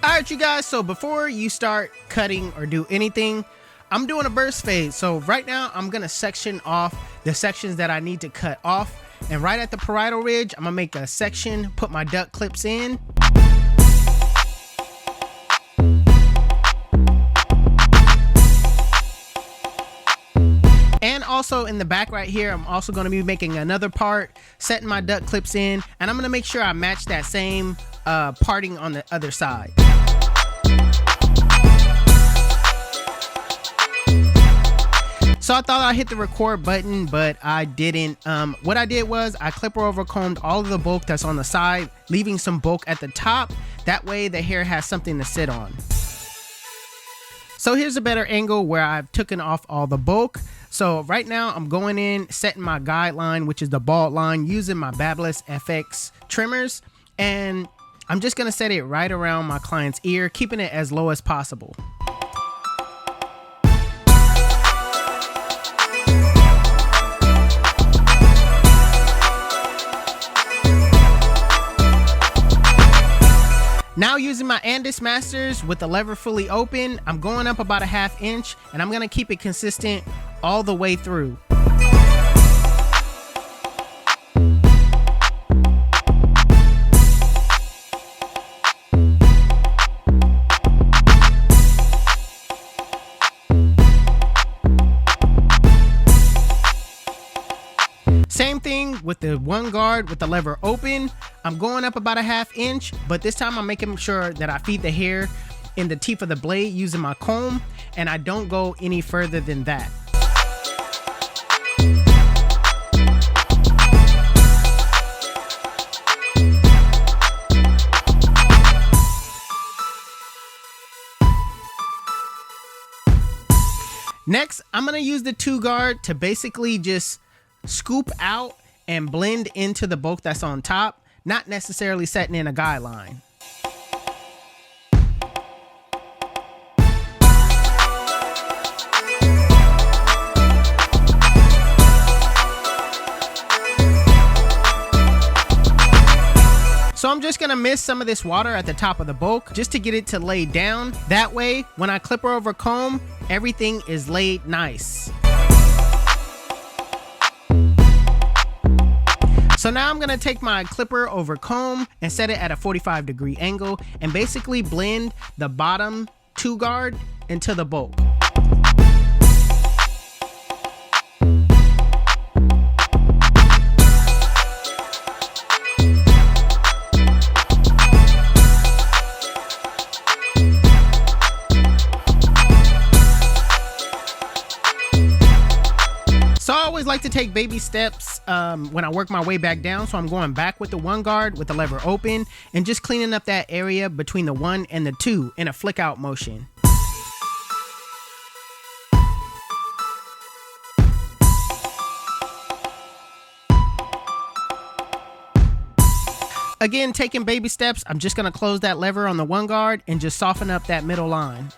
Alright you guys, so before you start cutting or do anything, I'm doing a burst fade. So right now I'm gonna section off the sections that I need to cut off, and right at the parietal ridge I'm gonna make a section, put my duct clips in. And also in the back right here, I'm also going to be making another part, setting my duct clips in, and I'm going to make sure I match that same parting on the other side. So I thought I hit the record button, but I didn't. What I did was I clipper over combed all of the bulk that's on the side, leaving some bulk at the top. That way the hair has something to sit on. So here's a better angle where I've taken off all the bulk. So right now I'm going in, setting my guideline, which is the bald line, using my Babyliss FX trimmers. And I'm just gonna set it right around my client's ear, keeping it as low as possible. Now using my Andis Masters with the lever fully open, I'm going up about a ½ inch, and I'm gonna keep it consistent all the way through. Same thing with the one guard with the lever open. I'm going up about a ½ inch, but this time I'm making sure that I feed the hair in the teeth of the blade using my comb, and I don't go any further than that. Next, I'm gonna use the 2 guard to basically just scoop out and blend into the bulk that's on top, not necessarily setting in a guideline. So I'm just gonna mist some of this water at the top of the bulk just to get it to lay down. That way, when I clipper over comb, everything is laid nice. So now I'm gonna take my clipper over comb and set it at a 45-degree angle and basically blend the bottom 2 guard into the bulk. So I always like to take baby steps when I work my way back down. So I'm going back with the 1 guard with the lever open and just cleaning up that area between the 1 and the 2 in a flick out motion. Again, taking baby steps, I'm just gonna close that lever on the 1 guard and just soften up that middle line.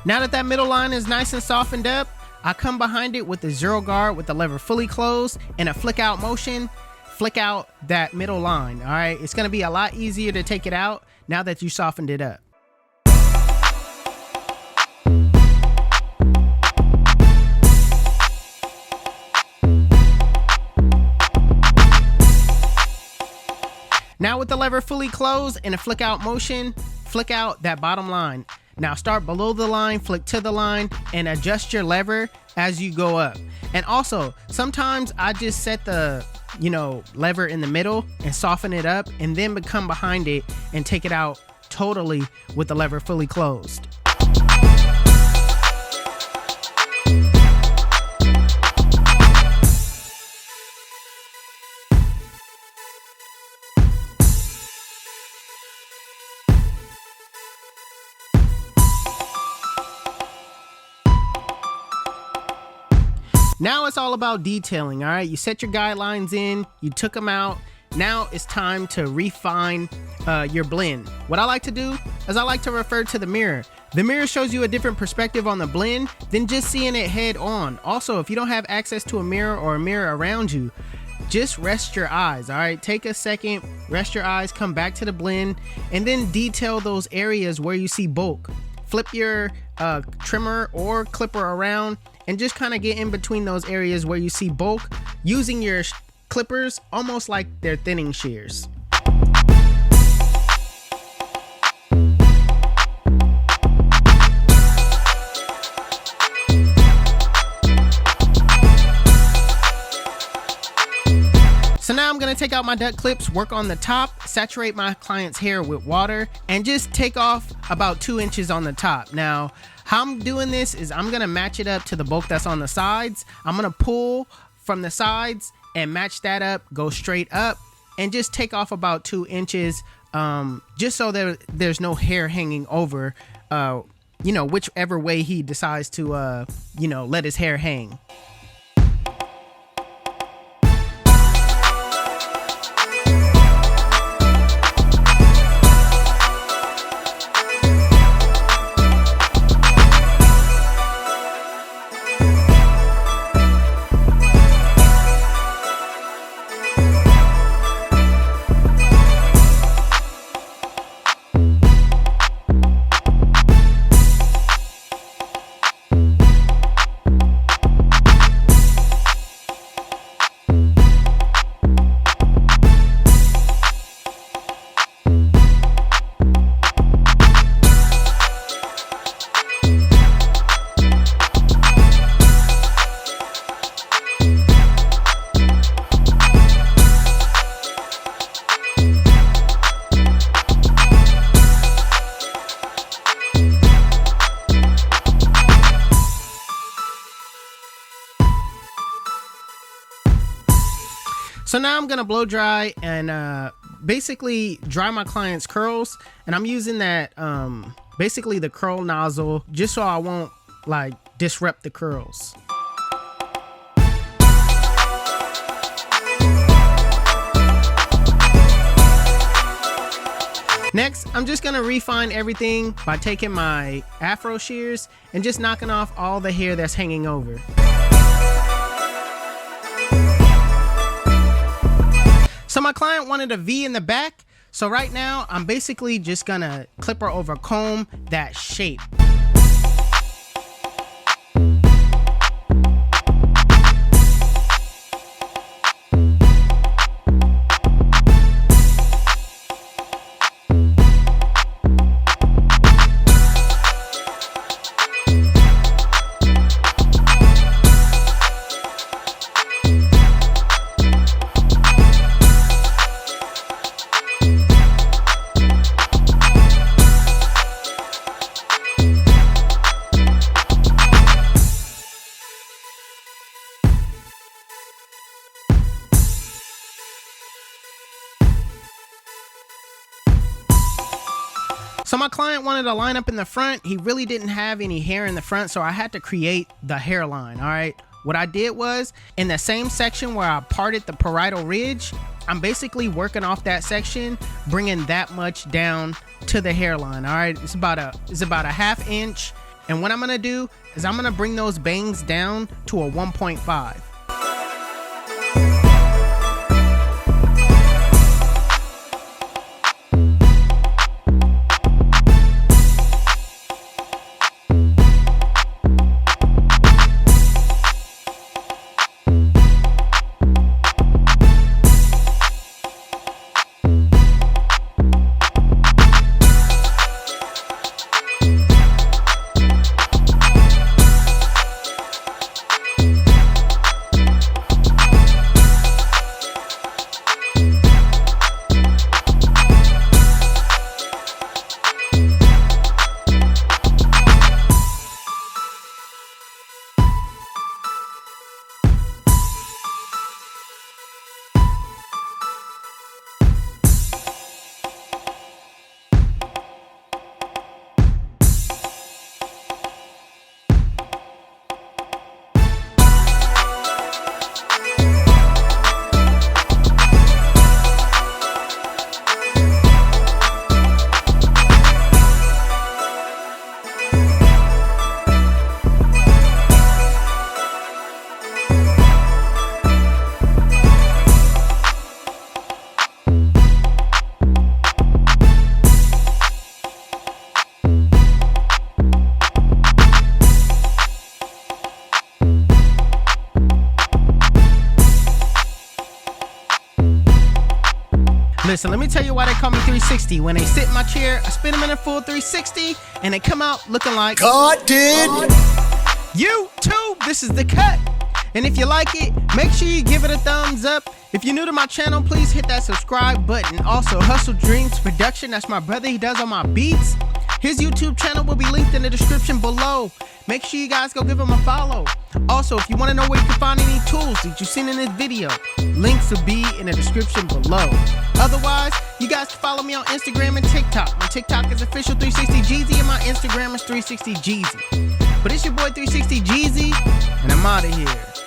Now that middle line is nice and softened up, I come behind it with the 0 guard with the lever fully closed and a flick out motion, flick out that middle line. All right, it's gonna be a lot easier to take it out now that you softened it up. Now with the lever fully closed and a flick out motion, flick out that bottom line. Now start below the line, flick to the line, and adjust your lever as you go up. And also, sometimes I just set the, lever in the middle and soften it up and then come behind it and take it out totally with the lever fully closed. Now it's all about detailing, all right? You set your guidelines in, you took them out, Now it's time to refine your blend. What I like to do is I like to refer to the mirror. The mirror shows you a different perspective on the blend than just seeing it head on. Also, if you don't have access to a mirror or a mirror around you, just rest your eyes. All right, take a second, rest your eyes, come back to the blend, and then detail those areas where you see bulk. Flip your trimmer or clipper around and just kind of get in between those areas where you see bulk, using your clippers almost like they're thinning shears. So now I'm gonna take out my duck clips, work on the top, saturate my client's hair with water, and just take off about 2 inches on the top. Now, how I'm doing this is I'm gonna match it up to the bulk that's on the sides. I'm gonna pull from the sides and match that up, go straight up, and just take off about 2 inches, just so that there's no hair hanging over, whichever way he decides to, let his hair hang. So now I'm gonna blow dry and basically dry my client's curls, and I'm using that basically the curl nozzle just so I won't disrupt the curls. Next, I'm just gonna refine everything by taking my afro shears and just knocking off all the hair that's hanging over. So my client wanted a V in the back, so right now I'm basically just gonna clipper over comb that shape. So my client wanted a line up in the front. He really didn't have any hair in the front, so I had to create the hairline. All right. What I did was, in the same section where I parted the parietal ridge, I'm basically working off that section, bringing that much down to the hairline. All right. It's about a 1/2 inch. And what I'm going to do is I'm going to bring those bangs down to a 1.5. Listen, let me tell you why they call me 360. When they sit in my chair, I spin them in a full 360, and they come out looking like God did. YouTube. This is the cut. And if you like it, make sure you give it a thumbs up. If you're new to my channel, please hit that subscribe button. Also, Hustle Dreams Production, that's my brother. He does all my beats. His YouTube channel will be linked in the description below. Make sure you guys go give him a follow. Also, if you want to know where you can find any tools that you've seen in this video, links will be in the description below. Otherwise, you guys can follow me on Instagram and TikTok. My TikTok is official 360 Jeezy and my Instagram is 360 Jeezy. But it's your boy 360 Jeezy, and I'm out of here.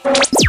You